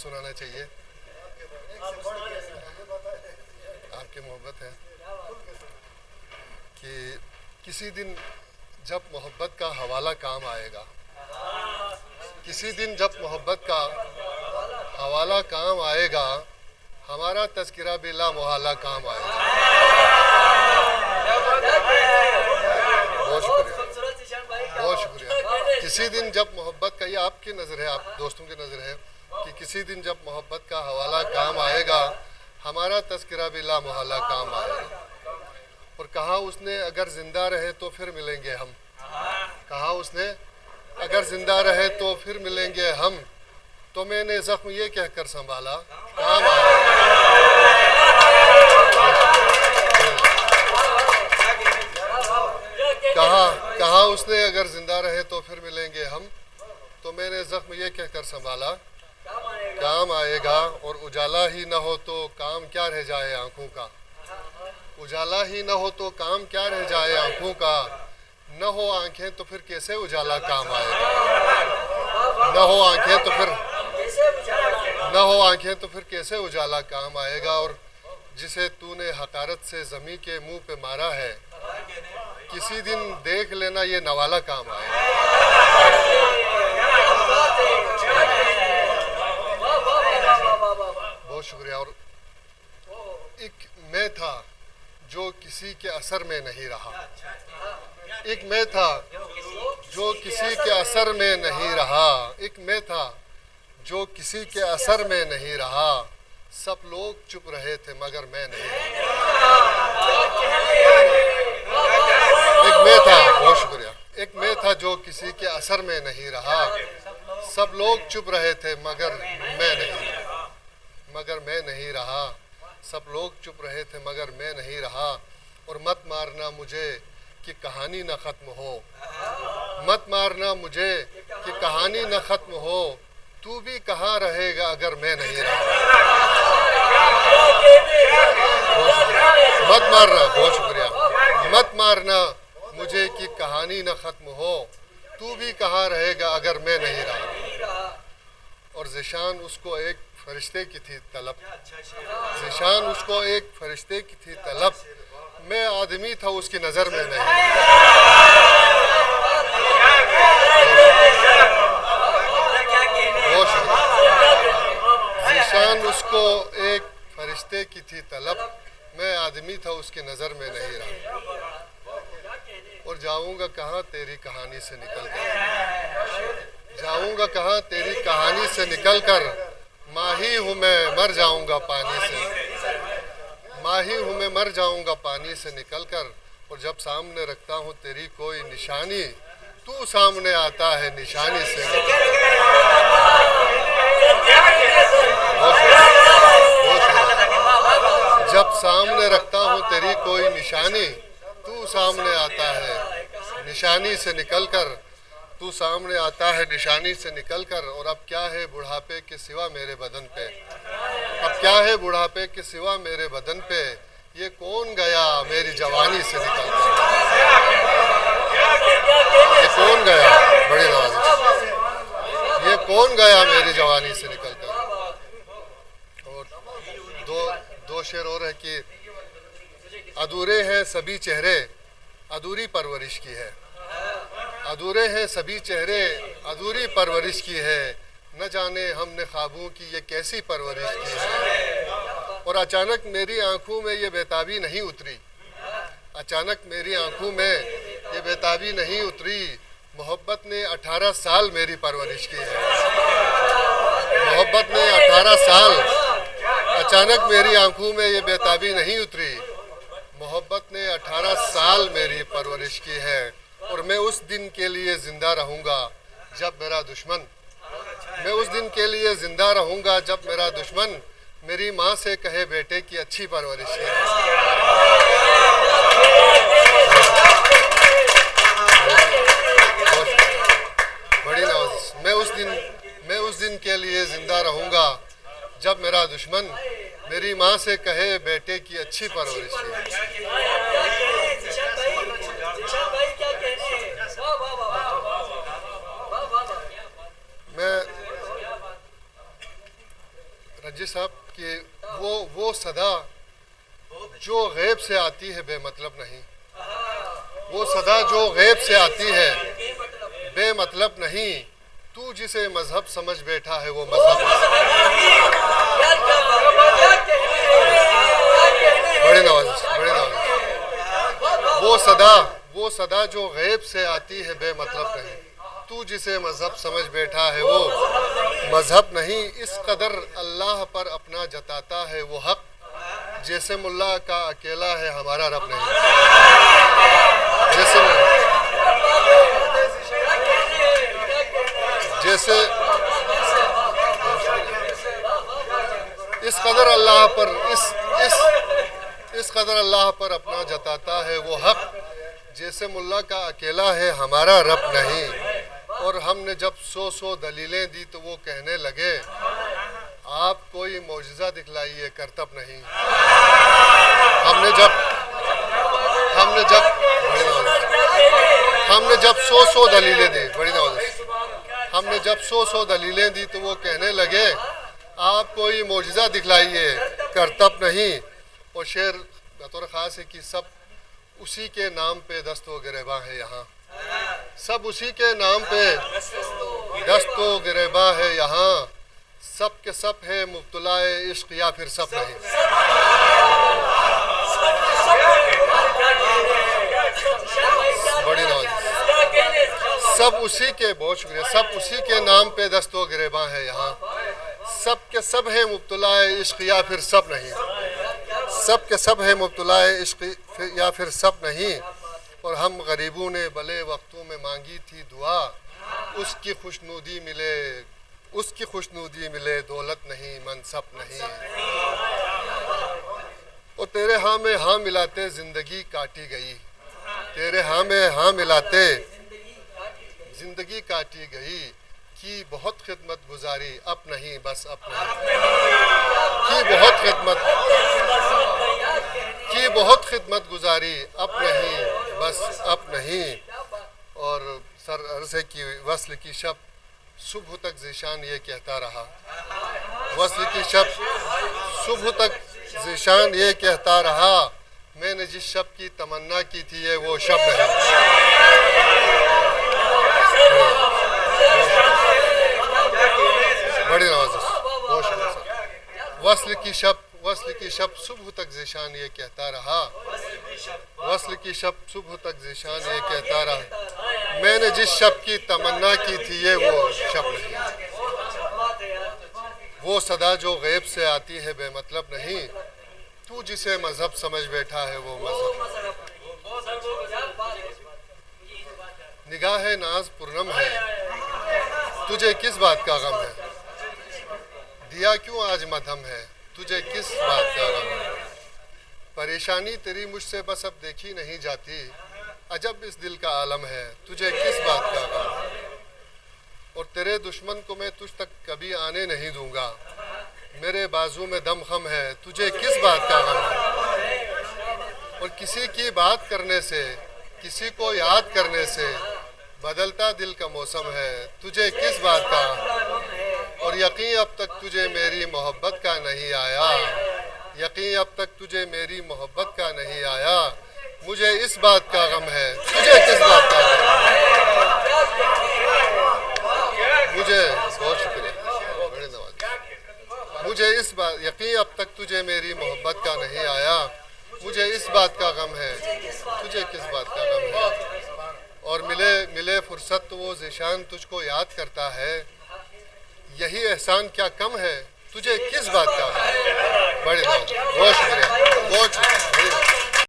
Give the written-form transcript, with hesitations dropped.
सुनाना चाहिए? आपकी मोहब्बत है कि किसी दिन जब मोहब्बत का हवाला काम आएगा, किसी दिन जब मोहब्बत का हवाला काम आएगा, हमारा तज़किरा भी ला मुहाला काम आएगा। बहुत शुक्रिया, बहुत शुक्रिया। किसी दिन जब मोहब्बत का, ये आपकी नज़र है, आप दोस्तों की नज़र है कि किसी दिन जब मोहब्बत का हवाला काम आएगा, हमारा तज़किरा भी ला मुहाला काम आएगा। और कहा उसने अगर जिंदा रहे तो फिर मिलेंगे हम, कहा उसने अगर जिंदा रहे तो फिर मिलेंगे हम, तो मैंने जख्म ये कहकर संभाला काम आएगा। कहा उसने अगर जिंदा रहे तो फिर मिलेंगे हम, तो मैंने जख्म ये कहकर संभाला काम आएगा। और उजाला ही न हो तो काम क्या रह जाए आंखों का, उजाला ही न हो तो काम क्या रह जाए आंखों का, न हो आंखें तो फिर कैसे उजाला काम आएगा, न हो आंखें तो फिर न हो आंखें तो फिर कैसे उजाला काम आएगा। और जिसे तूने हकारत से ज़मीं के मुंह पे मारा है, किसी दिन देख लेना ये नवाला काम आएगा। बहुत शुक्रिया। और एक मैं था जो किसी के असर में नहीं रहा, एक मैं था जो किसी के असर में नहीं रहा, एक मैं था जो किसी के असर में नहीं रहा, सब लोग चुप रहे थे मगर मैं नहीं रहा। एक मैं था, बहुत शुक्रिया, एक मैं था जो किसी के असर में नहीं रहा, सब लोग चुप रहे थे मगर मैं नहीं रहा, मगर मैं नहीं रहा, सब लोग चुप रहे थे मगर मैं नहीं रहा। और मत मारना मुझे कि कहानी न ख़त्म हो, मत मारना मुझे कि कहानी न ख़त्म हो, तू भी कहाँ रहेगा अगर मैं नहीं रहा। मत मारना, बहुत शुक्रिया, मत मारना मुझे कि कहानी न ख़त्म हो, तू भी कहाँ रहेगा अगर मैं नहीं रहा। और ज़िशान उसको एक फरिश्ते की थी तलब, ज़िशान उसको एक फरिश्ते की थी तलब, मैं आदमी था उसकी नज़र में नहीं। ज़िशान उसको एक फरिश्ते की थी तलब, मैं आदमी था उसकी नज़र में नहीं रहा। और जाऊंगा कहाँ तेरी कहानी से निकल कर, जाऊंगा कहाँ तेरी कहानी से निकल कर, माही हूँ मैं मर जाऊंगा पानी से, माही हूँ मैं मर जाऊंगा पानी से निकल कर। और जब सामने रखता हूँ तेरी कोई निशानी, तू सामने आता है निशानी से निकल कर। जब सामने रखता हूँ तेरी कोई निशानी, तू सामने आता है निशानी से निकल कर, तू सामने आता है निशानी से निकल कर। और अब क्या है बुढ़ापे के सिवा मेरे बदन पे, अब क्या है बुढ़ापे के सिवा मेरे बदन पे, ये कौन गया मेरी जवानी से निकल कर, ये कौन गया, बड़ी नवाज़, ये कौन गया मेरी जवानी से निकल कर। और दो शेर और है कि अधूरे हैं सभी चेहरे अधूरी परवरिश की है, अधूरे हैं सभी चेहरे अधूरी परवरिश की है, न जाने हमने ख्वाबों की ये कैसी परवरिश की है। और अचानक मेरी आंखों में ये बेताबी नहीं उतरी, अचानक मेरी आंखों में ये बेताबी नहीं उतरी, मोहब्बत ने 18 साल मेरी परवरिश की है, मोहब्बत ने 18 साल, अचानक मेरी आंखों में ये बेताबी नहीं उतरी, मोहब्बत ने 18 साल मेरी परवरिश की है। और मैं उस दिन के लिए ज़िंदा रहूँगा जब मेरा दुश्मन, मैं उस दिन के लिए ज़िंदा रहूँगा जब मेरा दुश्मन मेरी माँ से कहे बेटे की अच्छी परवरिश है। बड़ी नवाज़, मैं उस दिन के लिए ज़िंदा रहूँगा जब मेरा दुश्मन मेरी माँ से कहे बेटे की अच्छी परवरिश है। जी साहब कि वो सदा जो गैब से आती है बेमतलब नहीं, वो सदा जो गैब से आती है बेमतलब नहीं, तू जिसे मजहब समझ बैठा है वो मजहब बड़े नवाज वो सदा जो गैब से आती है बेमतलब नहीं, तू जिसे मजहब समझ बैठा है वो मजहब नहीं। इस कदर अल्लाह पर अपना जताता है वो हक, जैसे मुल्ला का अकेला है हमारा रब नहीं। जैसे इस कदर अल्लाह पर अपना जताता है वो हक, जैसे मुल्ला का अकेला है हमारा रब नहीं। और हमने जब 100 दलीलें दी तो वो कहने लगे आप कोई मौजज़ा दिखलाइए करतब नहीं। हमने जब 100 दलीलें दी, बड़ी हमने जब 100 दलीलें दी तो वो कहने लगे आप कोई मौजज़ा दिखलाइए करतब नहीं। और शेर बतौर ख़ास है कि सब उसी के नाम पे दस्त व गिरेबा है यहाँ, सब उसी के नाम पे दस्त व गिरेबा है यहाँ, सब के सब है मुब्तलाए इश्क या फिर सब नहीं। बड़ी नवाज सब उसी के, बहुत शुक्रिया, सब उसी के नाम पे दस्त व गिरेबा है यहाँ, सब के सब है मुब्तलाए इश्क या फिर सब नहीं, सब के सब है मुब्तलाए इश्क या फिर सब नहीं। और हम गरीबों ने भले वक्तों में मांगी थी दुआ, उसकी खुशनुदी मिले दौलत नहीं मनसब नहीं। और तेरे हाँ में हाँ मिलाते जिंदगी काटी गई, तेरे हाँ में हाँ मिलाते जिंदगी काटी गई। की बहुत खिदमत गुजारी अब नहीं बस अब नहीं, की बहुत खिदमत गुजारी अब नहीं बस अब नहीं। और सर अर्ज़ है कि वस्ल की शब सुबह तक ज़ीशान ये कहता रहा, वस्ल की शब सुबह तक ज़ीशान ये कहता रहा, मैंने जिस शब की तमन्ना की थी ये वो शब नहीं। बड़ी नवाज़, बहुत शुक्रिया सर। वस्ल की शब सुबह तक ज़ीशान ये कहता रहा, वस्ल की शब सुबह तक ज़ीशान ये कहता रहा, मैंने जिस शब की तमन्ना की थी ये वो शब नहीं। वो सदा जो गैब से आती है बेमतलब नहीं, तू जिसे मजहब समझ बैठा है वो मजहब। निगाह नाज पुरनम है, तुझे किस बात का गम है, दिया क्यों आज मधम है, तुझे किस बात का गम है। परेशानी तेरी मुझसे बस अब देखी नहीं जाती, अजब इस दिल का आलम है, तुझे किस बात का गम है। और तेरे दुश्मन को मैं तुझ तक कभी आने नहीं दूंगा, मेरे बाजू में दम खम है, तुझे किस बात का गम है। और किसी की बात करने से, किसी को याद करने से बदलता दिल का मौसम है, तुझे किस बात का। और यकीन अब तक तुझे मेरी मोहब्बत का नहीं आया, यकीन अब तक तुझे मेरी मोहब्बत का नहीं आया, मुझे इस बात का गम है, तुझे किस बात का गम है। मुझे बहुत शुक्रिया, बड़े नवाज। मुझे इस बात, यकीन अब तक तुझे मेरी मोहब्बत का नहीं आया, मुझे इस बात का गम है, तुझे किस बात का गम है। और मिले फुर्सत तो वो ज़ीशान तुझको याद करता है, यही एहसान क्या कम है, तुझे किस बात का है। बड़े बहुत शुक्रिया, बहुत शुक्रिया।